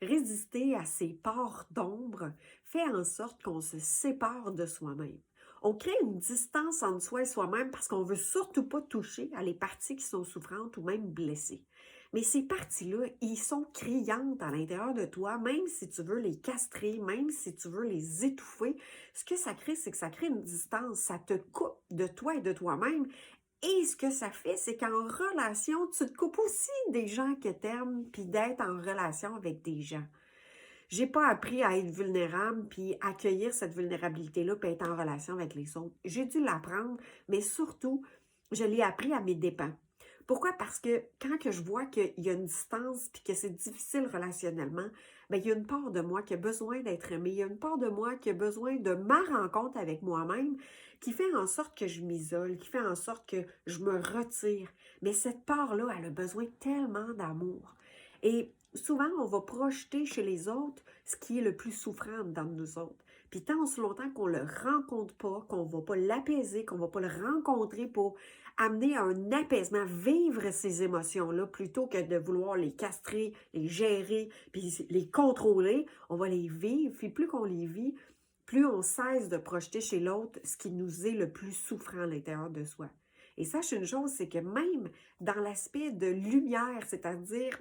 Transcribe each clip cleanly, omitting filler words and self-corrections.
Résister à ces parts d'ombre fait en sorte qu'on se sépare de soi-même. On crée une distance entre soi et soi-même parce qu'on veut surtout pas toucher à les parties qui sont souffrantes ou même blessées. Mais ces parties-là, ils sont criantes à l'intérieur de toi, même si tu veux les castrer, même si tu veux les étouffer. Ce que ça crée, c'est que ça crée une distance, ça te coupe de toi et de toi-même. Et ce que ça fait, c'est qu'en relation, tu te coupes aussi des gens que t'aimes, puis d'être en relation avec des gens. J'ai pas appris à être vulnérable, puis accueillir cette vulnérabilité-là, puis être en relation avec les autres. J'ai dû l'apprendre, mais surtout, je l'ai appris à mes dépens. Pourquoi? Parce que quand que je vois qu'il y a une distance puis que c'est difficile relationnellement, bien, il y a une part de moi qui a besoin d'être aimée. Il y a une part de moi qui a besoin de ma rencontre avec moi-même qui fait en sorte que je m'isole, qui fait en sorte que je me retire. Mais cette part-là, elle a besoin tellement d'amour. Et souvent, on va projeter chez les autres ce qui est le plus souffrant dans nous autres. Puis tant aussi longtemps qu'on ne le rencontre pas, qu'on ne va pas l'apaiser, qu'on ne va pas le rencontrer pour amener à un apaisement, vivre ces émotions-là, plutôt que de vouloir les castrer, les gérer, puis les contrôler, on va les vivre. Puis plus qu'on les vit, plus on cesse de projeter chez l'autre ce qui nous est le plus souffrant à l'intérieur de soi. Et sache une chose, c'est que même dans l'aspect de lumière, c'est-à-dire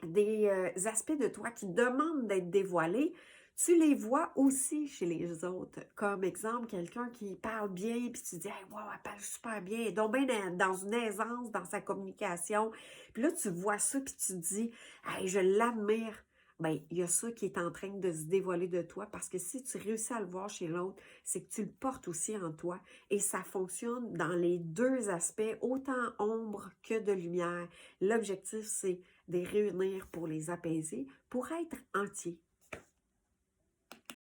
des aspects de toi qui demandent d'être dévoilés, tu les vois aussi chez les autres. Comme exemple, quelqu'un qui parle bien, puis tu dis hey, wow, elle parle super bien, elle est donc bien dans une aisance dans sa communication. Puis là, tu vois ça, puis tu te dis hey, je l'admire. Bien, il y a ça qui est en train de se dévoiler de toi parce que si tu réussis à le voir chez l'autre, c'est que tu le portes aussi en toi et ça fonctionne dans les deux aspects, autant ombre que de lumière. L'objectif, c'est de les réunir pour les apaiser, pour être entiers.